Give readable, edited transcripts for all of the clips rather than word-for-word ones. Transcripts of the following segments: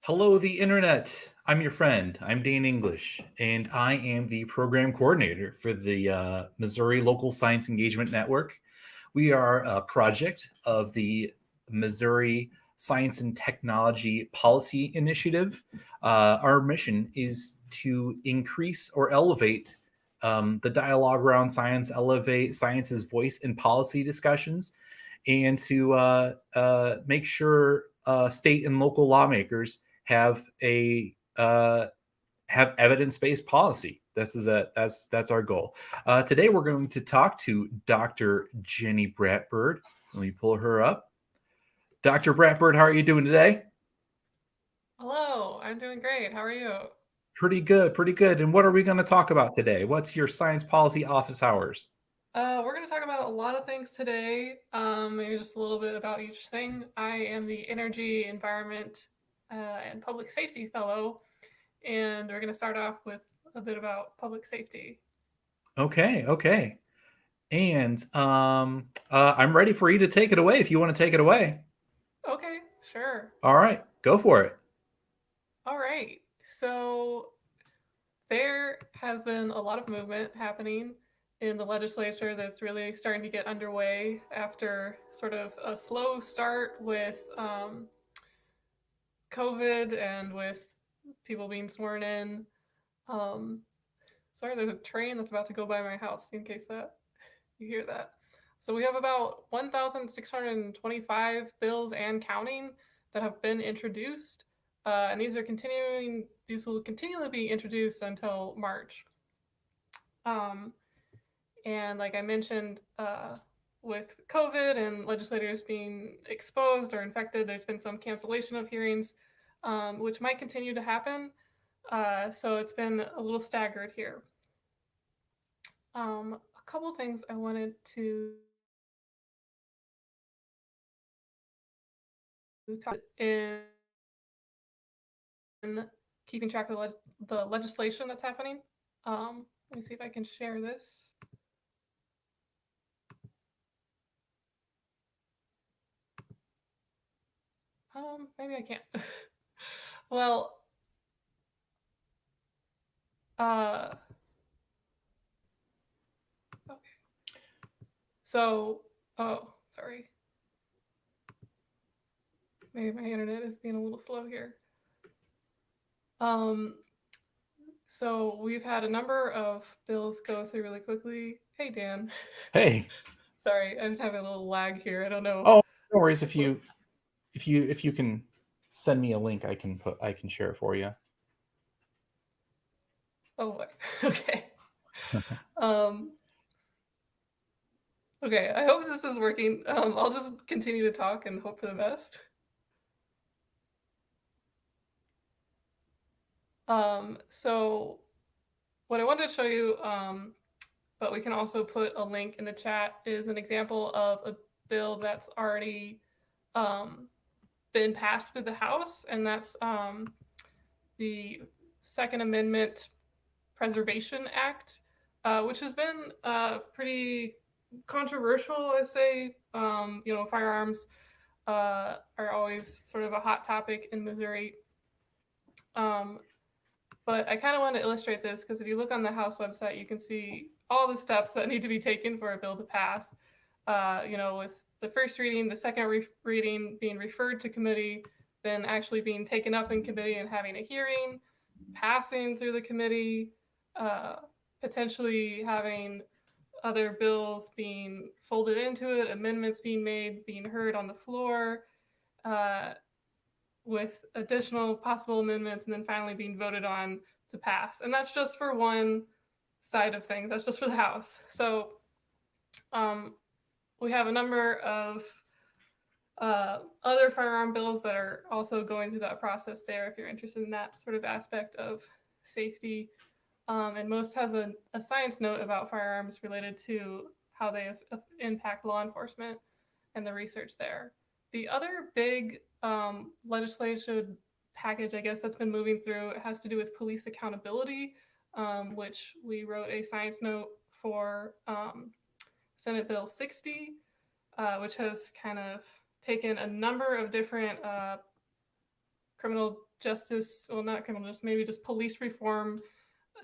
Hello, the internet. I'm your friend. I'm Dane English, and I am the program coordinator for the Missouri Local Science Engagement Network. We are a project of the Missouri Science and Technology Policy Initiative. Our mission is to increase or elevate the dialogue around science, elevate science's voice in policy discussions, and to make sure state and local lawmakers have evidence-based policy. That's our goal. Today we're going to talk to Dr. Jenny Bratburd. Let me pull her up. Dr. Bratburd, how are you doing today? Hello, I'm doing great. How are you? Pretty good. And what are we going to talk about today? What's your science policy office hours? We're going to talk about a lot of things today, maybe just a little bit about each thing. I am the Energy, Environment, and Public Safety Fellow, and we're going to start off with a bit about public safety. Okay. And I'm ready for you to take it away if you want to take it away. Okay, sure. All right, go for it. All right. So there has been a lot of movement happening in the legislature that's really starting to get underway after sort of a slow start with COVID and with people being sworn in. Um, sorry, there's a train that's about to go by my house in case that you hear that. So we have about 1,625 bills and counting that have been introduced, and these are continuing. These will continually be introduced until March. Um, And like I mentioned, with COVID and legislators being exposed or infected, there's been some cancellation of hearings, which might continue to happen. So it's been a little staggered here. A couple things I wanted to talk in keeping track of the legislation that's happening. Let me see if I can share this. Maybe I can't. Well, okay. So, oh, sorry. Maybe my internet is being a little slow here. Um, so we've had a number of bills go through really quickly. Hey, Dan. Hey. Sorry, I'm having a little lag here. I don't know. Oh, no worries. If you can send me a link, I can share it for you. Oh boy. Okay. Um, okay. I hope this is working. I'll just continue to talk and hope for the best. So what I wanted to show you, but we can also put a link in the chat, is an example of a bill that's already been passed through the House, and that's the Second Amendment Preservation Act, which has been pretty controversial, I say. Firearms are always sort of a hot topic in Missouri. But I kind of want to illustrate this because if you look on the House website, you can see all the steps that need to be taken for a bill to pass. With the first reading, the second reading being referred to committee, then actually being taken up in committee and having a hearing, passing through the committee, potentially having other bills being folded into it, amendments being made, being heard on the floor, with additional possible amendments, and then finally being voted on to pass. And that's just for one side of things. That's just for the House. So we have a number of other firearm bills that are also going through that process there if you're interested in that sort of aspect of safety. And most has a science note about firearms related to how they impact law enforcement and the research there. The other big legislation package, I guess, that's been moving through, it has to do with police accountability, which we wrote a science note for Senate Bill 60, which has kind of taken a number of different criminal justice, well, not criminal justice, maybe just police reform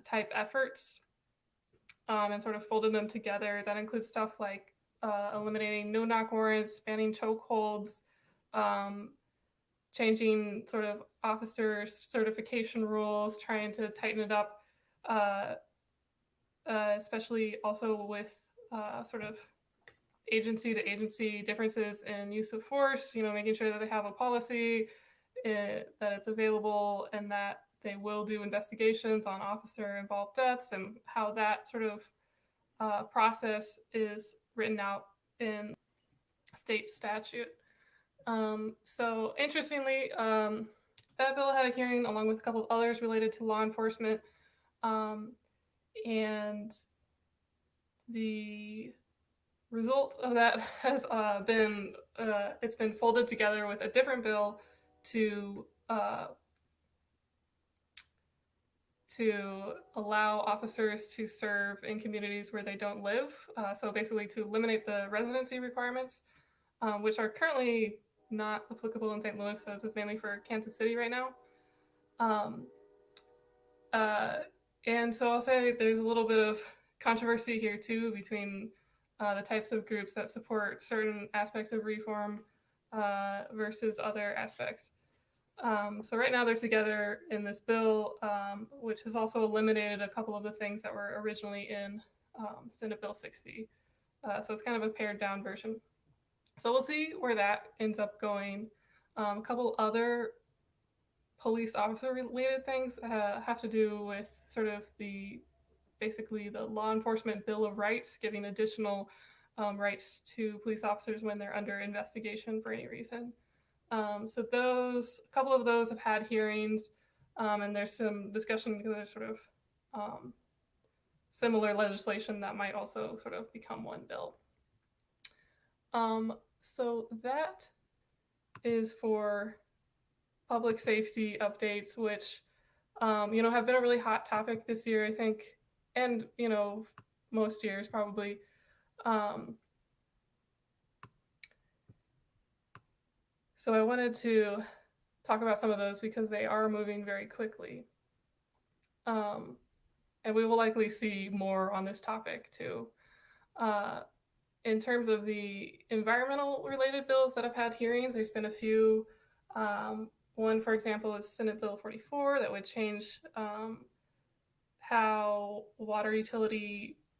type efforts, and sort of folded them together. That includes stuff like eliminating no-knock warrants, banning chokeholds, changing sort of officer certification rules, trying to tighten it up, especially also with sort of agency to agency differences in use of force, making sure that they have a policy, that it's available, and that they will do investigations on officer-involved deaths, and how that sort of process is written out in state statute. So interestingly, that bill had a hearing along with a couple of others related to law enforcement, and the result of that has been it's been folded together with a different bill to allow officers to serve in communities where they don't live. So basically to eliminate the residency requirements, which are currently not applicable in St. Louis. So this is mainly for Kansas City right now. And so I'll say there's a little bit of controversy here too between the types of groups that support certain aspects of reform versus other aspects. So right now they're together in this bill, which has also eliminated a couple of the things that were originally in Senate Bill 60. So it's kind of a pared down version. So we'll see where that ends up going. A couple other police officer related things have to do with sort of the basically the Law Enforcement Bill of Rights, giving additional rights to police officers when they're under investigation for any reason. So a couple of those have had hearings, and there's some discussion because there's sort of similar legislation that might also sort of become one bill. So that is for public safety updates, which have been a really hot topic this year, I think, and most years probably. So I wanted to talk about some of those because they are moving very quickly. And we will likely see more on this topic too. In terms of the environmental related bills that have had hearings, there's been a few. One, for example, is Senate Bill 44 that would change how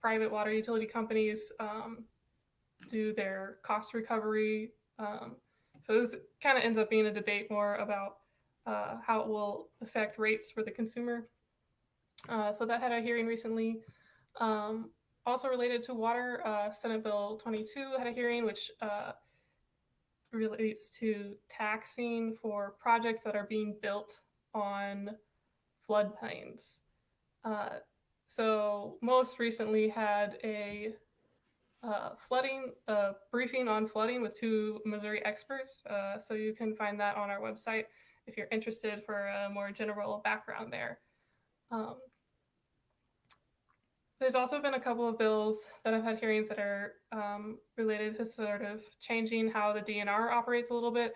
private water utility companies do their cost recovery. So this kind of ends up being a debate more about how it will affect rates for the consumer. So that had a hearing recently. Also related to water, Senate Bill 22 had a hearing, which relates to taxing for projects that are being built on floodplains. So most recently had a briefing on flooding with two Missouri experts. So you can find that on our website if you're interested for a more general background there. There's also been a couple of bills that have had hearings that are related to sort of changing how the DNR operates a little bit,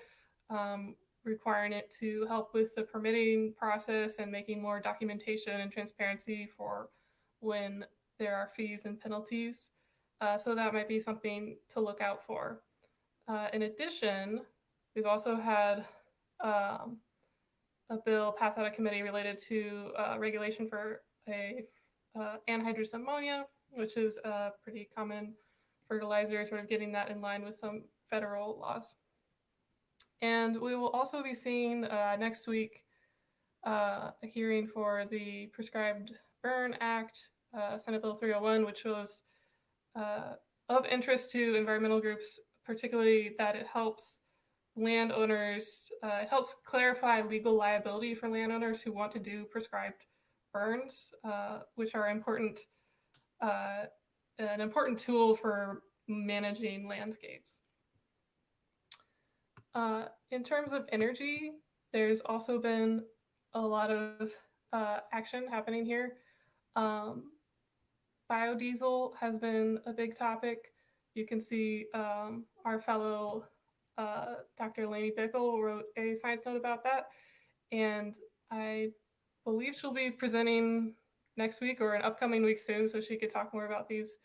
requiring it to help with the permitting process and making more documentation and transparency for when there are fees and penalties. So that might be something to look out for. In addition, we've also had a bill passed out of committee related to regulation for anhydrous ammonia, which is a pretty common fertilizer, sort of getting that in line with some federal laws. And we will also be seeing next week a hearing for the Prescribed Burn Act, Senate Bill 301, which was of interest to environmental groups, particularly that it helps landowners, it helps clarify legal liability for landowners who want to do prescribed burns, which are an important tool for managing landscapes. In terms of energy, there's also been a lot of action happening here. Biodiesel has been a big topic. You can see our fellow Dr. Lainey Bickle wrote a science note about that, and I believe she'll be presenting next week or an upcoming week soon, so she could talk more about these.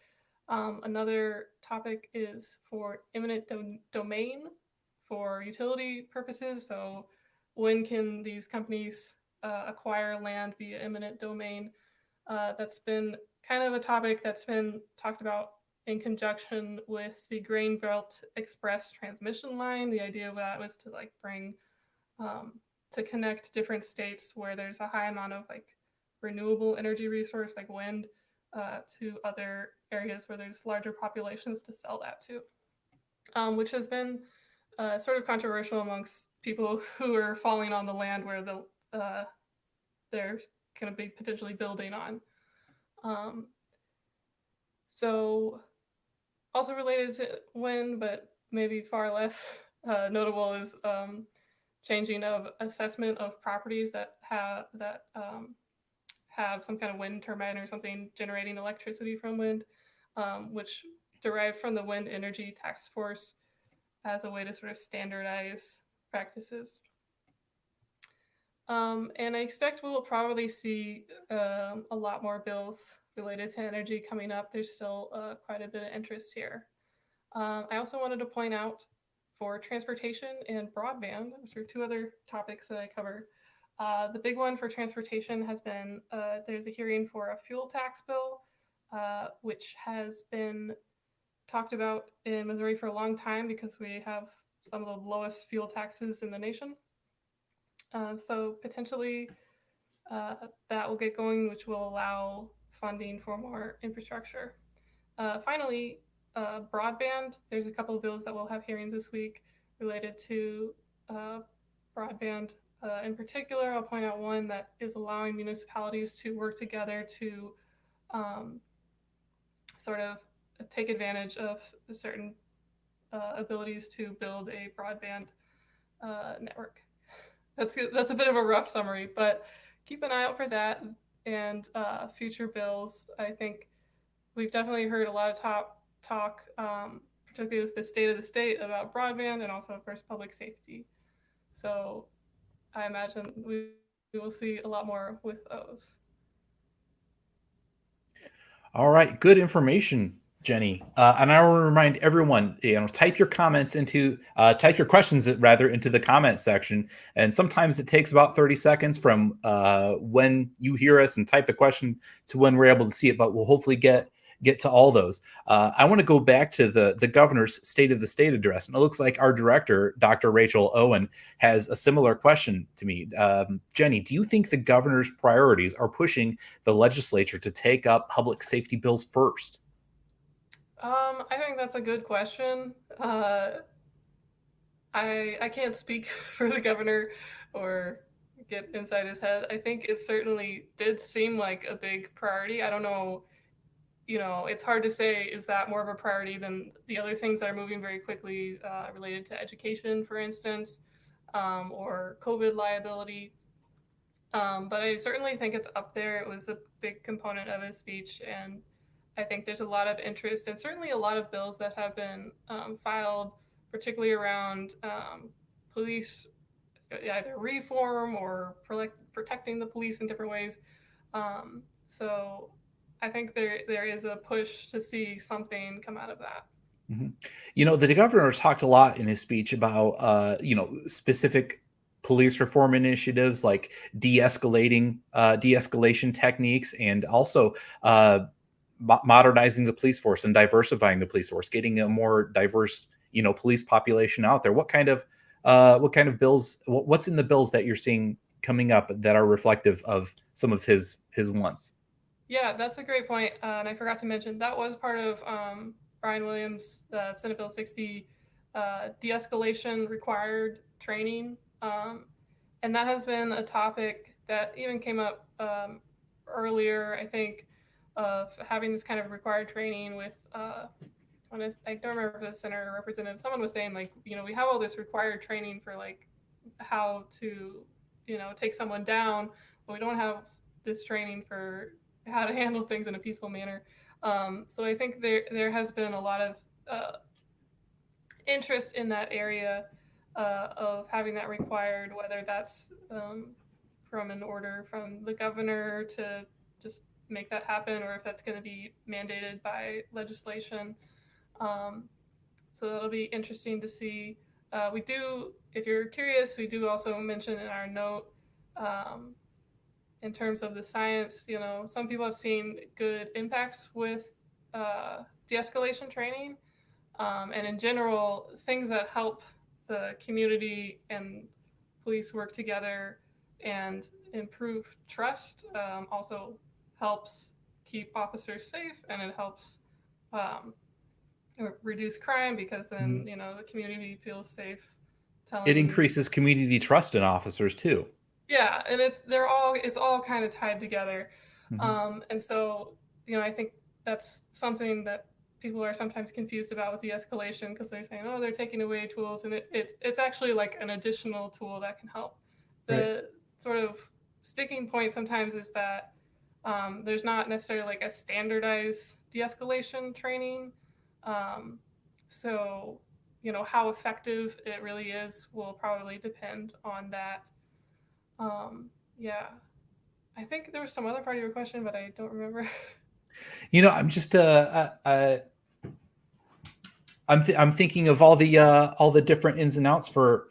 Another topic is for eminent domain for utility purposes. So when can these companies acquire land via eminent domain? That's been kind of a topic that's been talked about in conjunction with the Grain Belt Express transmission line. The idea of that was to bring to connect different states where there's a high amount of renewable energy resource like wind to other areas where there's larger populations to sell that to, which has been sort of controversial amongst people who are falling on the land where they're going to be potentially building on. So also related to wind, but maybe far less notable, is changing of assessment of properties that have some kind of wind turbine or something generating electricity from wind, which derived from the Wind Energy Task Force as a way to sort of standardize practices. And I expect we will probably see a lot more bills related to energy coming up. There's still quite a bit of interest here. I also wanted to point out for transportation and broadband, which are two other topics that I cover. The big one for transportation has been there's a hearing for a fuel tax bill, which has been talked about in Missouri for a long time because we have some of the lowest fuel taxes in the nation. So potentially that will get going, which will allow funding for more infrastructure. Finally, broadband. There's a couple of bills that will have hearings this week related to uh, broadband. In particular, I'll point out one that is allowing municipalities to work together to um, sort of take advantage of certain abilities to build a broadband network. That's a bit of a rough summary, but keep an eye out for that and future bills. I think we've definitely heard a lot of talk, particularly with the state of the state, about broadband and also, of course, public safety. So I imagine we will see a lot more with those. All right, good information, Jenny. And I want to remind everyone, type your questions rather into the comment section. And sometimes it takes about 30 seconds from when you hear us and type the question to when we're able to see it. But we'll hopefully get to all those. I want to go back to the governor's State of the State address. And it looks like our director, Dr. Rachel Owen, has a similar question to me. Jenny, do you think the governor's priorities are pushing the legislature to take up public safety bills first? I think that's a good question. I can't speak for the governor or get inside his head. I think it certainly did seem like a big priority. I don't know, it's hard to say, is that more of a priority than the other things that are moving very quickly related to education, for instance, or COVID liability. But I certainly think it's up there. It was a big component of his speech, and I think there's a lot of interest and certainly a lot of bills that have been filed, particularly around police, either reform or protecting the police in different ways. So I think there is a push to see something come out of that. Mm-hmm. The governor talked a lot in his speech about, specific police reform initiatives like de-escalation techniques, and also modernizing the police force and diversifying the police force, getting a more diverse, police population out there. What kind of bills? What's in the bills that you're seeing coming up that are reflective of some of his wants? Yeah, that's a great point. And I forgot to mention that was part of Brian Williams' Senate Bill 60 de-escalation required training. And that has been a topic that even came up earlier, I think, of having this kind of required training with, I don't remember if the senator or representative, someone was saying, like, we have all this required training for, like, how to, take someone down, but we don't have this training for how to handle things in a peaceful manner. So I think there has been a lot of interest in that area of having that required, whether that's from an order from the governor to just make that happen, or if that's going to be mandated by legislation. So that'll be interesting to see. We do, if you're curious, we do also mention in our note, in terms of the science, some people have seen good impacts with de-escalation training. And in general, things that help the community and police work together and improve trust also helps keep officers safe, and it helps reduce crime, because then the community feels safe. It increases community trust in officers too. Yeah, and it's all kind of tied together. And so I think that's something that people are sometimes confused about with de-escalation, because they're saying, oh, they're taking away tools, and it's actually like an additional tool that can help. The sort of sticking point sometimes is that there's not necessarily like a standardized de-escalation training. So how effective it really is will probably depend on that. Yeah, I think there was some other part of your question, but I don't remember. I'm just I'm thinking of all the different ins and outs for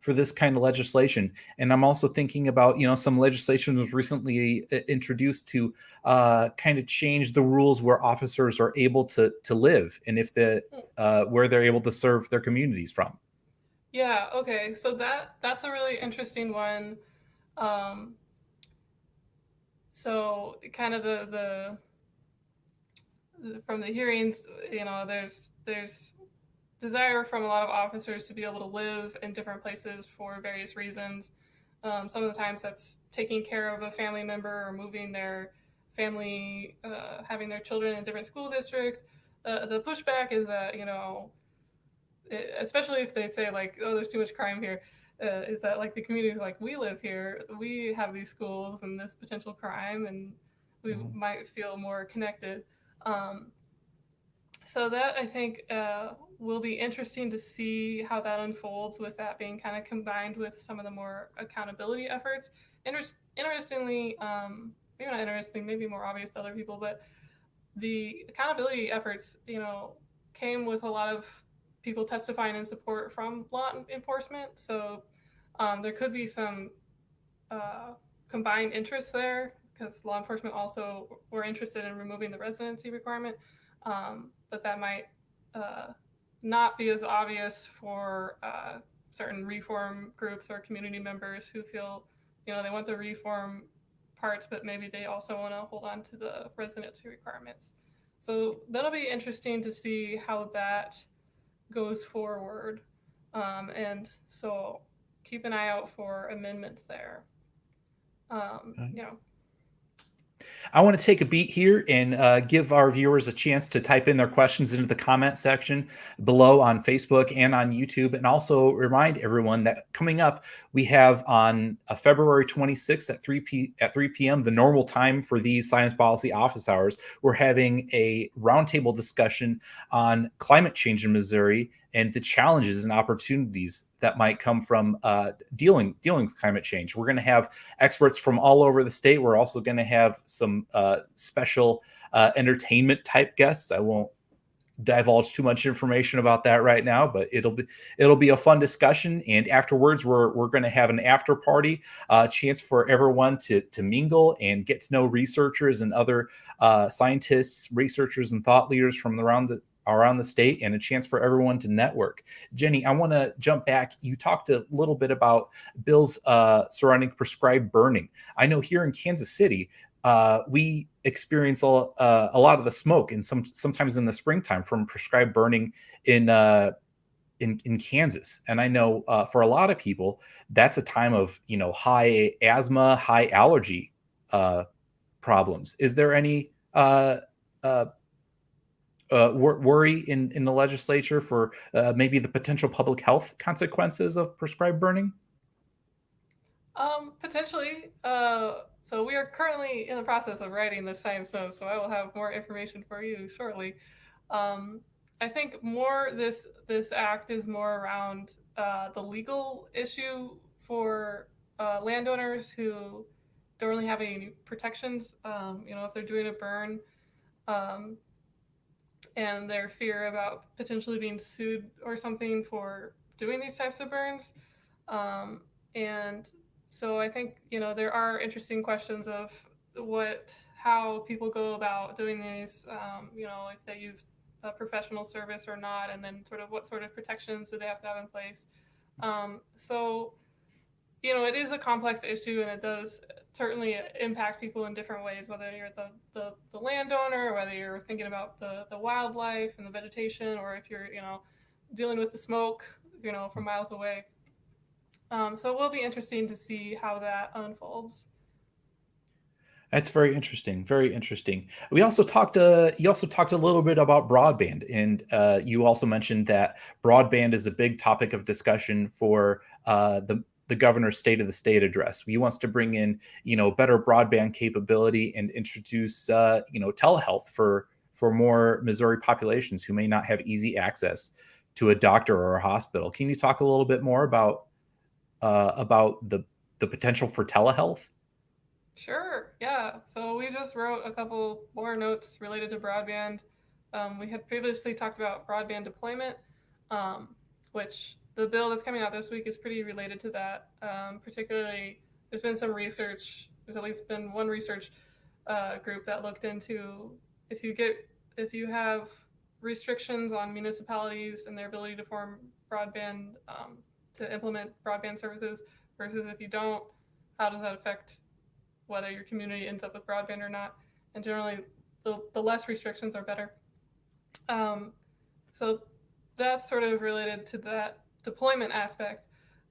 this kind of legislation, and I'm also thinking about some legislation was recently introduced to kind of change the rules where officers are able to live, and if where they're able to serve their communities from. Yeah. Okay. So that's a really interesting one. So kind of from the hearings, there's desire from a lot of officers to be able to live in different places for various reasons. Some of the times that's taking care of a family member or moving their family, having their children in a different school district. The pushback is that, especially if they say like, oh, there's too much crime here, is that like the community's like, we live here, we have these schools and this potential crime, and we Mhm. might feel more connected. Um, so that I think will be interesting to see how that unfolds, with that being kind of combined with some of the more accountability efforts. Interestingly, maybe not interesting, maybe more obvious to other people, but the accountability efforts, came with a lot of people testifying in support from law enforcement. So there could be some uh, combined interests there, because law enforcement also were interested in removing the residency requirement, but that might uh, not be as obvious for certain reform groups or community members who feel, they want the reform parts, but maybe they also want to hold on to the residency requirements. So that'll be interesting to see how that goes forward. And so keep an eye out for amendments there. You know, I want to take a beat here and give our viewers a chance to type in their questions into the comment section below on Facebook and on YouTube. And also remind everyone that coming up, we have on February 26th at 3 p.m., the normal time for these science policy office hours, we're having a roundtable discussion on climate change in Missouri and the challenges and opportunities that might come from dealing with climate change. We're going to have experts from all over the state. We're also going to have some special entertainment type guests. I won't divulge too much information about that right now, but it'll be a fun discussion. And afterwards, we're going to have an after party, chance for everyone to mingle and get to know researchers and other scientists, researchers, and thought leaders from around the state, and a chance for everyone to network. Jenny, I want to jump back. You talked a little bit about bills surrounding prescribed burning. I know here in Kansas City, we experience a lot of the smoke, and sometimes in the springtime, from prescribed burning in in Kansas. And I know for a lot of people, that's a time of high asthma, high allergy uh, problems. Is there any uh, worry in the legislature for maybe the potential public health consequences of prescribed burning? potentially. So we are currently in the process of writing the science note, so I will have more information for you shortly. Um, I think more this act is more around the legal issue for landowners who don't really have any protections. If they're doing a burn, um, and their fear about potentially being sued or something for doing these types of burns. Um, and so I think, there are interesting questions of how people go about doing these, if they use a professional service or not, and then sort of what sort of protections do they have to have in place. So it is a complex issue, and it does certainly impact people in different ways, whether you're the landowner, or whether you're thinking about the wildlife and the vegetation, or if you're, dealing with the smoke, from miles away. So it will be interesting to see how that unfolds. That's very interesting. Very interesting. We also talked. You also talked a little bit about broadband, and you also mentioned that broadband is a big topic of discussion for the governor's State of the State address. He wants to bring in better broadband capability and introduce telehealth for more Missouri populations who may not have easy access to a doctor or a hospital. Can you talk a little bit more about the potential for telehealth? Sure. Yeah. So we just wrote a couple more notes related to broadband. We had previously talked about broadband deployment, um, which the bill that's coming out this week is pretty related to that. Particularly, there's been some research. There's at least been one research group that looked into if you get if you have restrictions on municipalities and their ability to form broadband, to implement broadband services, versus if you don't, how does that affect whether your community ends up with broadband or not. And generally, the less restrictions are better. So that's sort of related to that deployment aspect.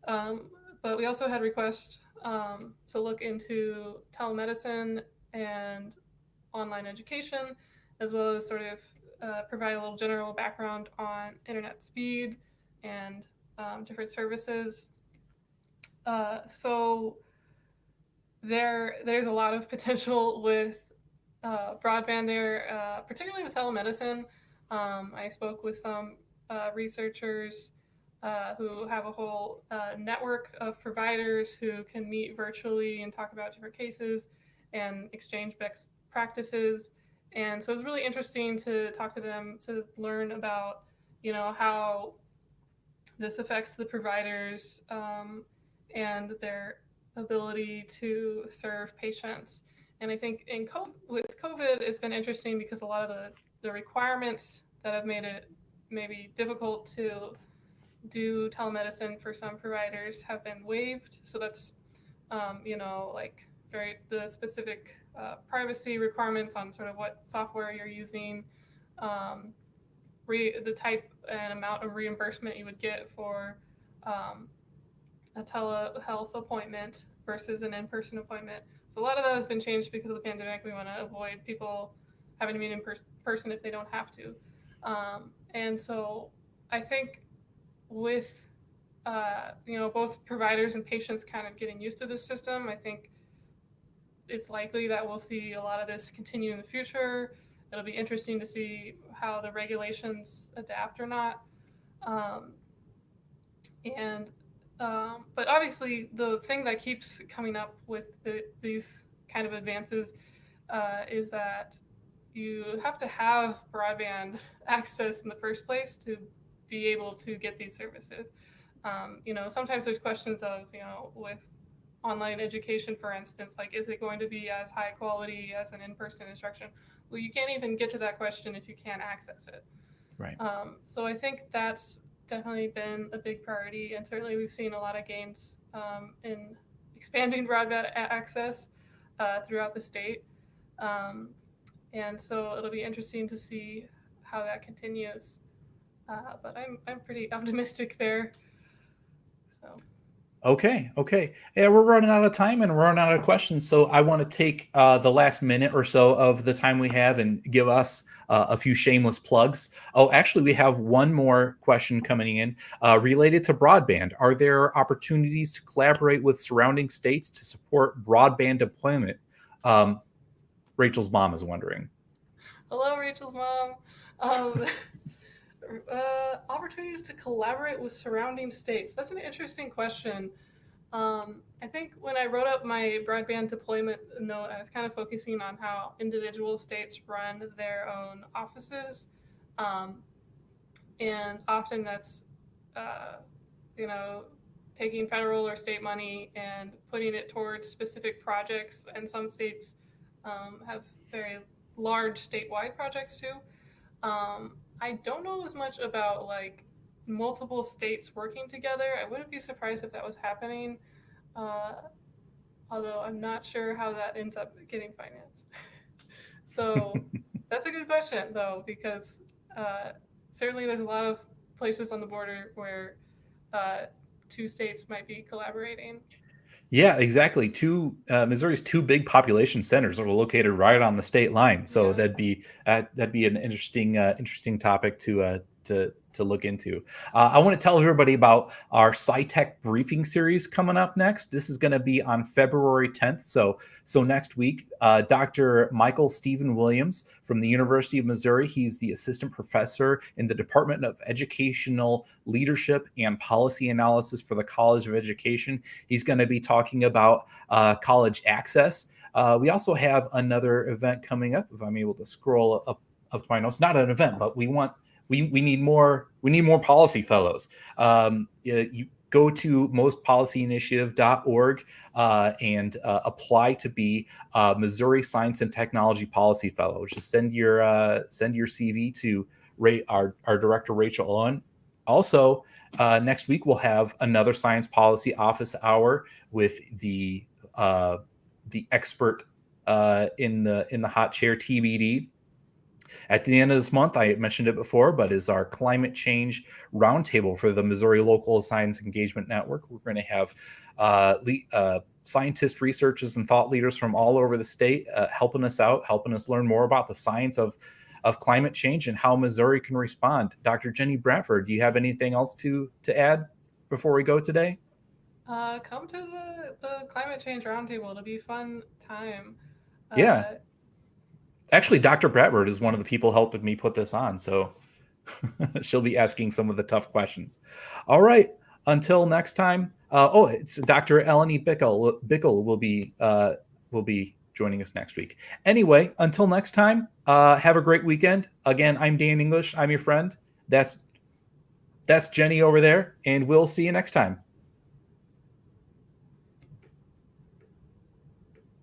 Um, but we also had requests to look into telemedicine and online education, as well as sort of provide a little general background on internet speed and different services. So there's a lot of potential with broadband there, particularly with telemedicine. I spoke with some researchers who have a whole network of providers who can meet virtually and talk about different cases and exchange best practices. And so it's really interesting to talk to them to learn about, how this affects the providers and their ability to serve patients. And I think with COVID, it's been interesting because a lot of the requirements that have made it maybe difficult to do telemedicine for some providers have been waived. So that's, like the specific privacy requirements on sort of what software you're using, the type and amount of reimbursement you would get for a telehealth appointment versus an in-person appointment. So a lot of that has been changed because of the pandemic. We want to avoid people having to meet in person if they don't have to. And so I think with both providers and patients kind of getting used to this system, I think it's likely that we'll see a lot of this continue in the future. It'll be interesting to see how the regulations adapt or not. But obviously, the thing that keeps coming up with these kind of advances is that you have to have broadband access in the first place to be able to get these services. Sometimes there's questions of, with online education, for instance, like, is it going to be as high quality as an in-person instruction? Well, you can't even get to that question if you can't access it. Right. So I think that's definitely been a big priority, and certainly we've seen a lot of gains in expanding broadband access throughout the state. And so it'll be interesting to see how that continues. But I'm pretty optimistic there. So. Okay. Yeah, we're running out of time and we're running out of questions. So I want to take the last minute or so of the time we have and give us a few shameless plugs. Oh, actually, we have one more question coming in related to broadband. Are there opportunities to collaborate with surrounding states to support broadband deployment? Rachel's mom is wondering. Hello, Rachel's mom. Opportunities to collaborate with surrounding states. That's an interesting question. I think when I wrote up my broadband deployment note, I was kind of focusing on how individual states run their own offices. And often that's, taking federal or state money and putting it towards specific projects. And some states have very large statewide projects too. I don't know as much about like multiple states working together. I wouldn't be surprised if that was happening, although I'm not sure how that ends up getting financed. So that's a good question, though, because certainly there's a lot of places on the border where two states might be collaborating. Yeah, exactly. Missouri's two big population centers are located right on the state line, so that'd be an interesting topic to look into. I want to tell everybody about our Scitec briefing series coming up next. This is going to be on February 10th. So next week, Dr. Michael Stephen Williams from the University of Missouri. He's the assistant professor in the Department of Educational Leadership and Policy Analysis for the College of Education. He's going to be talking about college access. We also have another event coming up. If I'm able to scroll up to my notes, not an event, but we need more policy fellows. You go to mostpolicyinitiative.org and apply to be Missouri Science and Technology Policy Fellow. Just send your CV to our director Rachel Owen. Also, next week we'll have another Science Policy Office Hour with the the expert in the hot chair, TBD. At the end of this month, I mentioned it before, but is our climate change roundtable for the Missouri Local Science Engagement Network. We're going to have scientists, researchers, and thought leaders from all over the state helping us out, helping us learn more about the science of climate change and how Missouri can respond. Dr. Jenny Bratburd, do you have anything else to add before we go today? Come to the climate change roundtable. It'll be a fun time. Yeah. Actually, Dr. Bratburd is one of the people helping me put this on, so she'll be asking some of the tough questions. All right. Until next time. It's Dr. Eleni Bickle will be joining us next week. Anyway, until next time, have a great weekend. Again, I'm Dan English. I'm your friend. That's Jenny over there, and we'll see you next time.